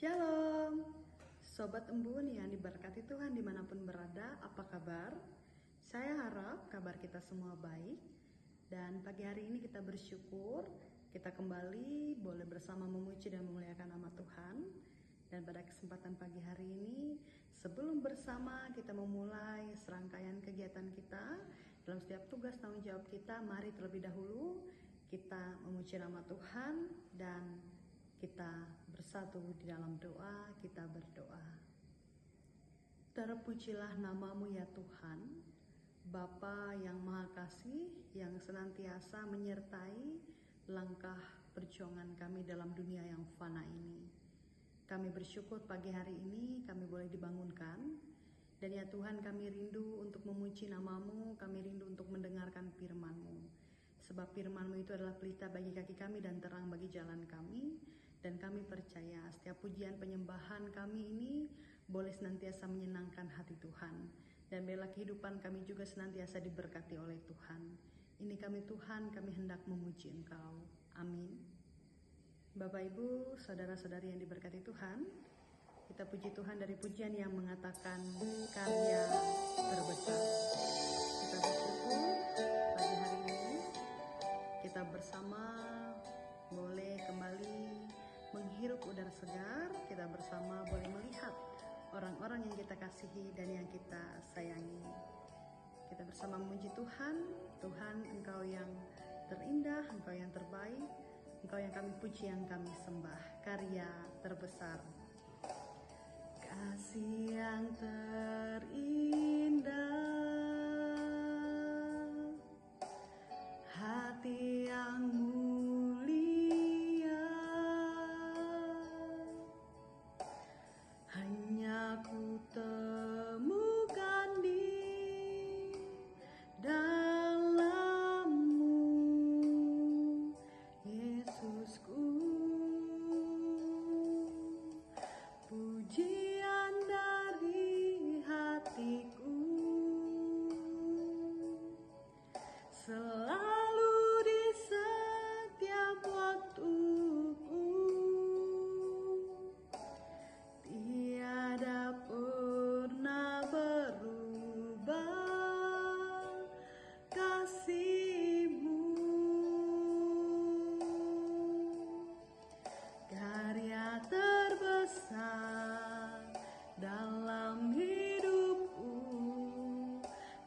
Shalom, Sobat Embun yang diberkati Tuhan dimanapun berada, apa kabar? Saya harap kabar kita semua baik. Dan pagi hari ini kita bersyukur, kita kembali boleh bersama memuji dan memuliakan nama Tuhan. Dan pada kesempatan pagi hari ini, sebelum bersama kita memulai serangkaian kegiatan kita, dalam setiap tugas tanggung jawab kita, mari terlebih dahulu kita memuji nama Tuhan dan kita bersatu di dalam doa, kita berdoa. Terpujilah namamu ya Tuhan, Bapa yang Maha Kasih, yang senantiasa menyertai langkah perjuangan kami dalam dunia yang fana ini. Kami bersyukur pagi hari ini kami boleh dibangunkan. Dan ya Tuhan, kami rindu untuk memuji namamu, kami rindu untuk mendengarkan firman-Mu. Sebab firman-Mu itu adalah pelita bagi kaki kami dan terang bagi jalan kami. Dan kami percaya setiap pujian penyembahan kami ini boleh senantiasa menyenangkan hati Tuhan. Dan biarlah kehidupan kami juga senantiasa diberkati oleh Tuhan. Ini kami Tuhan, kami hendak memuji Engkau. Amin. Bapak Ibu, saudara-saudari yang diberkati Tuhan, kita puji Tuhan dari pujian yang mengatakan karya terbesar. Kita bersyukur pagi hari ini kita bersama boleh kembali menghirup udara segar, kita bersama boleh melihat orang-orang yang kita kasihi dan yang kita sayangi. Kita bersama memuji Tuhan. Tuhan, Engkau yang terindah, Engkau yang terbaik, Engkau yang kami puji, yang kami sembah. Karya terbesar. Kasih yang terindah, hati yang mulia, hanya ku temukan di dalam-Mu, Yesusku. Pujian dari hatiku selalu di setiap waktuku, tiada pernah berubah kasih-Mu. Karya terbesar dalam hidupku,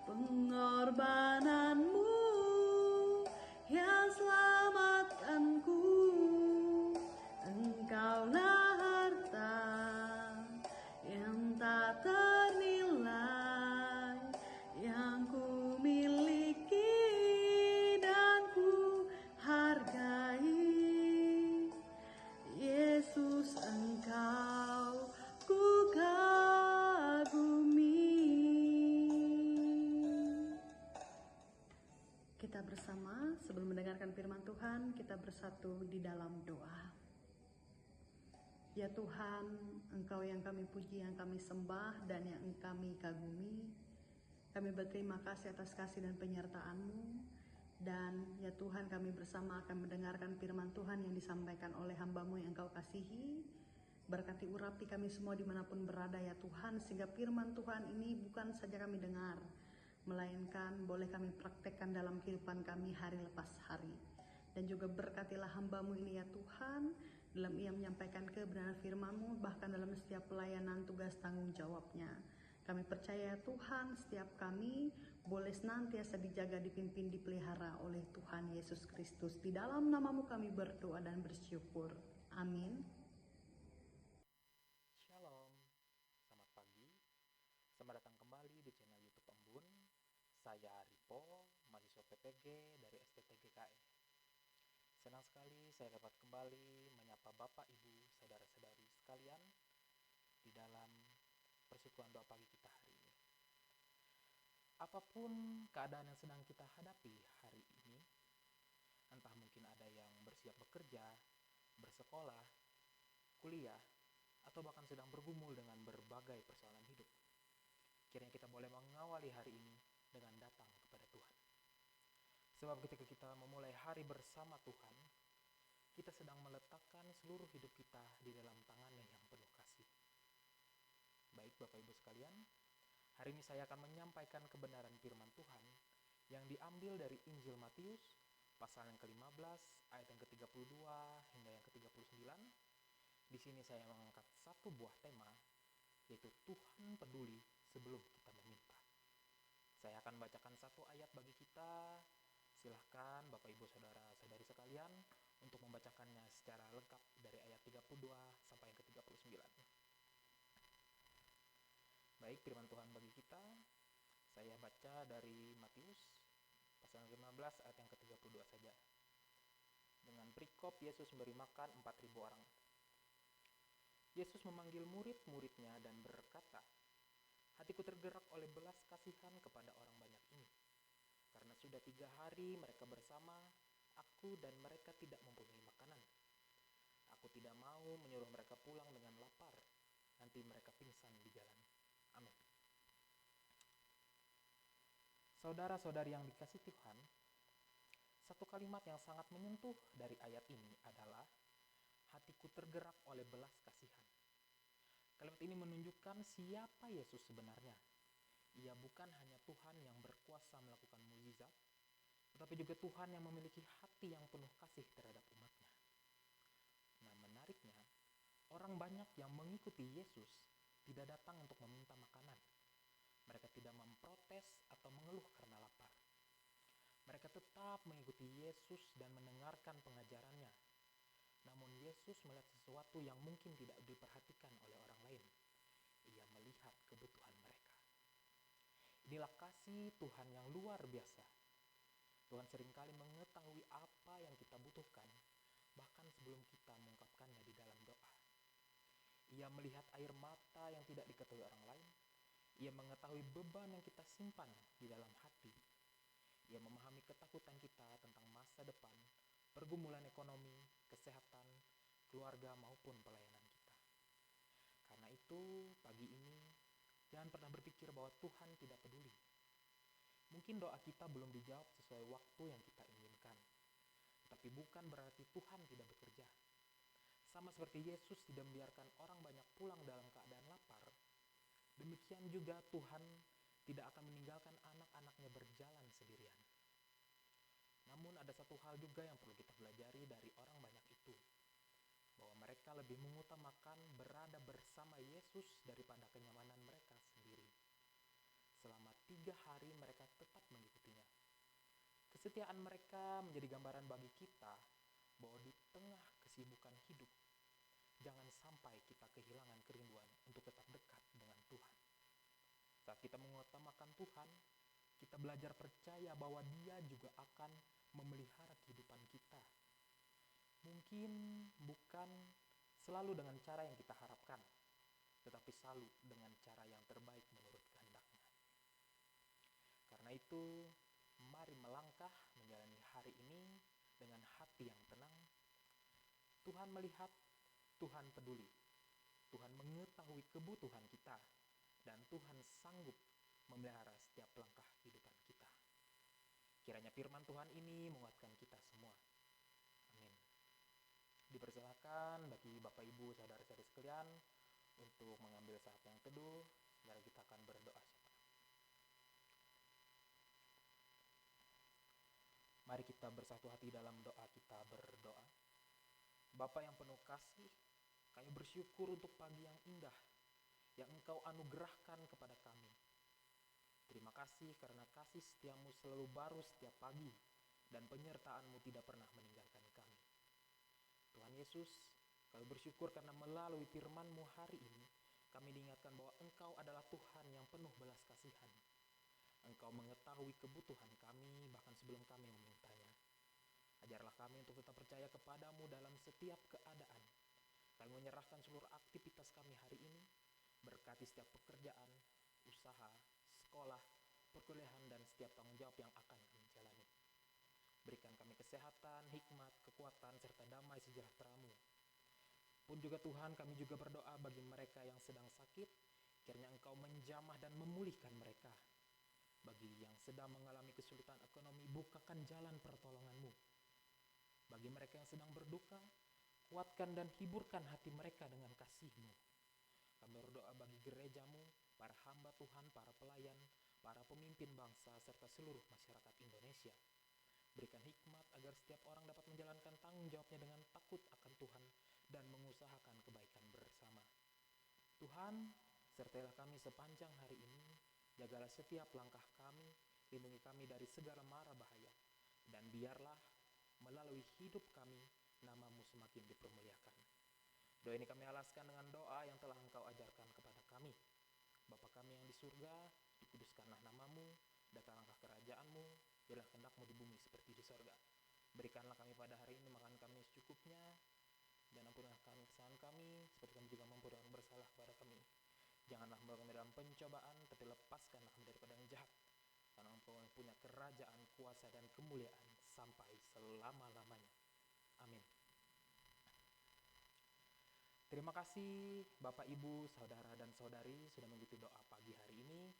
pengorbanan-Mu yang selamatkanku. Engkaulah harta yang tak ternilai, yang ku miliki dan ku hargai. Yesus, Engkau ku kagumi. Kita bersama sebelum mendengarkan firman Tuhan, kita bersatu di dalam doa. Ya Tuhan, Engkau yang kami puji, yang kami sembah, dan yang kami kagumi. Kami berterima kasih atas kasih dan penyertaan-Mu. Dan ya Tuhan, kami bersama akan mendengarkan firman Tuhan yang disampaikan oleh hamba-Mu yang Engkau kasihi. Berkati urapi kami semua dimanapun berada ya Tuhan, sehingga firman Tuhan ini bukan saja kami dengar, melainkan boleh kami praktekkan dalam kehidupan kami hari lepas hari. Dan juga berkatilah hamba-Mu ini ya Tuhan, dalam ia menyampaikan kebenaran firman-Mu, bahkan dalam setiap pelayanan tugas tanggung jawabnya. Kami percaya Tuhan, setiap kami boleh senantiasa dijaga, dipimpin, dipelihara oleh Tuhan Yesus Kristus. Di dalam nama-Mu kami berdoa dan bersyukur. Amin. Shalom, selamat pagi. Selamat datang kembali di channel YouTube Embun. Saya Ripo, mahasiswa PPG dari STTGKE. Senang sekali saya dapat kembali menyapa Bapak, Ibu, saudara-saudari sekalian di dalam persekutuan doa pagi kita hari ini. Apapun keadaan yang sedang kita hadapi hari ini, entah mungkin ada yang bersiap bekerja, bersekolah, kuliah, atau bahkan sedang bergumul dengan berbagai persoalan hidup, kiranya kita boleh mengawali hari ini dengan datang kepada Tuhan. Sebab ketika kita memulai hari bersama Tuhan, kita sedang meletakkan seluruh hidup kita di dalam tangan-Nya yang penuh. Baik Bapak Ibu sekalian, hari ini saya akan menyampaikan kebenaran firman Tuhan yang diambil dari Injil Matius pasal yang ke-15 ayat yang ke-32 hingga yang ke-39. Di sini saya mengangkat satu buah tema, yaitu Tuhan peduli sebelum kita meminta. Saya akan bacakan satu ayat bagi kita. Silahkan Bapak Ibu Saudara-saudari sekalian untuk membacakannya secara lengkap dari ayat 32 sampai yang ke-39. Baik, firman Tuhan bagi kita, saya baca dari Matius pasal 15 ayat yang ke-32 saja. Dengan perikop Yesus memberi makan 4.000 orang. Yesus memanggil murid-muridnya dan berkata, "Hatiku tergerak oleh belas kasihan kepada orang banyak ini. Karena sudah 3 hari mereka bersama aku dan mereka tidak mempunyai makanan. Aku tidak mau menyuruh mereka pulang dengan lapar. Nanti mereka pingsan di jalan." Amin. Saudara-saudari yang dikasihi Tuhan, satu kalimat yang sangat menyentuh dari ayat ini adalah hatiku tergerak oleh belas kasihan. Kalimat ini menunjukkan siapa Yesus sebenarnya. Ia bukan hanya Tuhan yang berkuasa melakukan mukjizat, tetapi juga Tuhan yang memiliki hati yang penuh kasih terhadap umatnya. Nah, menariknya, orang banyak yang mengikuti Yesus tidak datang untuk meminta makanan. Mereka tidak memprotes atau mengeluh karena lapar. Mereka tetap mengikuti Yesus dan mendengarkan pengajarannya. Namun Yesus melihat sesuatu yang mungkin tidak diperhatikan oleh orang lain. Ia melihat kebutuhan mereka. Inilah kasih Tuhan yang luar biasa. Tuhan seringkali mengetahui apa yang kita butuhkan, bahkan sebelum kita mengungkapkannya di dalam doa. Ia melihat air mata yang tidak diketahui orang lain. Ia mengetahui beban yang kita simpan di dalam hati. Ia memahami ketakutan kita tentang masa depan, pergumulan ekonomi, kesehatan, keluarga maupun pelayanan kita. Karena itu, pagi ini, jangan pernah berpikir bahwa Tuhan tidak peduli. Mungkin doa kita belum dijawab sesuai waktu yang kita inginkan. Tapi bukan berarti Tuhan tidak bekerja. Sama seperti Yesus tidak membiarkan orang banyak pulang dalam keadaan lapar, demikian juga Tuhan tidak akan meninggalkan anak-anaknya berjalan sendirian. Namun ada satu hal juga yang perlu kita pelajari dari orang banyak itu, bahwa mereka lebih mengutamakan berada bersama Yesus daripada kenyamanan mereka sendiri. Selama 3 hari mereka tetap mengikutinya. Kesetiaan mereka menjadi gambaran bagi kita bahwa di tengah kesibukan hidup, jangan sampai kita kehilangan kerinduan untuk tetap dekat dengan Tuhan. Saat kita mengutamakan Tuhan, kita belajar percaya bahwa Dia juga akan memelihara kehidupan kita. Mungkin bukan selalu dengan cara yang kita harapkan, tetapi selalu dengan cara yang terbaik menurut kehendak-Nya. Karena itu, mari melangkah menjalani hari ini dengan hati yang tenang. Tuhan melihat, Tuhan peduli. Tuhan mengetahui kebutuhan kita, dan Tuhan sanggup memelihara setiap langkah kehidupan kita. Kiranya firman Tuhan ini menguatkan kita semua. Amin. Dipersilakan bagi Bapak Ibu saudara-saudari sekalian untuk mengambil saat yang teduh. Mari kita akan berdoa. Mari kita bersatu hati dalam doa kita berdoa. Bapa yang penuh kasih, kami bersyukur untuk pagi yang indah yang Engkau anugerahkan kepada kami. Terima kasih karena kasih setiamu selalu baru setiap pagi dan penyertaan-Mu tidak pernah meninggalkan kami. Tuhan Yesus, kami bersyukur karena melalui firman-Mu hari ini, kami diingatkan bahwa Engkau adalah Tuhan yang penuh belas kasihan. Engkau mengetahui kebutuhan kami bahkan sebelum kami memintanya. Ajarlah kami untuk tetap percaya kepadamu dalam setiap keadaan. Kami menyerahkan seluruh aktivitas kami hari ini. Berkati setiap pekerjaan, usaha, sekolah, perkuliahan, dan setiap tanggung jawab yang akan kami jalani. Berikan kami kesehatan, hikmat, kekuatan, serta damai sejahtera-Mu. Pun juga Tuhan, kami juga berdoa bagi mereka yang sedang sakit, kiranya Engkau menjamah dan memulihkan mereka. Bagi yang sedang mengalami kesulitan ekonomi, bukakan jalan pertolongan-Mu. Bagi mereka yang sedang berduka, kuatkan dan hiburkan hati mereka dengan kasih-Mu. Kami berdoa bagi gerejamu, para hamba Tuhan, para pelayan, para pemimpin bangsa, serta seluruh masyarakat Indonesia. Berikan hikmat agar setiap orang dapat menjalankan tanggung jawabnya dengan takut akan Tuhan dan mengusahakan kebaikan bersama. Tuhan, sertailah kami sepanjang hari ini, jagalah setiap langkah kami, lindungi kami dari segala mara bahaya, dan biarlah melalui hidup kami, nama-Mu semakin dipermuliakan. Doa ini kami alaskan dengan doa yang telah Engkau ajarkan kepada kami. Bapa kami yang di surga, dikuduskanlah nama-Mu, datanglah kerajaan-Mu, biarlah kehendak-Mu di bumi seperti di surga. Berikanlah kami pada hari ini makan kami secukupnya, dan ampunilah kami kesalahan kami, seperti kami juga mengampuni orang bersalah kepada kami. Janganlah membawa kami dalam pencobaan, tapi lepaskanlah kami daripada yang jahat. Karena Engkau yang punya kerajaan, kuasa, dan kemuliaan sampai selama-lamanya. Amin. Terima kasih Bapak, Ibu, Saudara, dan Saudari sudah mengikuti doa pagi hari ini.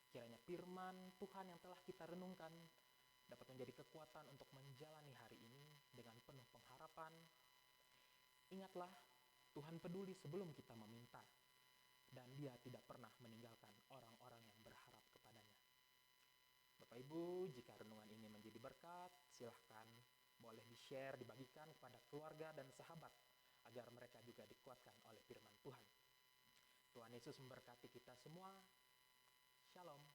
Kiranya firman Tuhan yang telah kita renungkan dapat menjadi kekuatan untuk menjalani hari ini dengan penuh pengharapan. Ingatlah, Tuhan peduli sebelum kita meminta, dan Dia tidak pernah meninggalkan orang-orang yang berharap kepadanya. Bapak Ibu, jika renungan ini menjadi berkat, silahkan boleh di-share, dibagikan kepada keluarga dan sahabat, agar mereka juga dikuatkan oleh firman Tuhan. Tuhan Yesus memberkati kita semua. Shalom.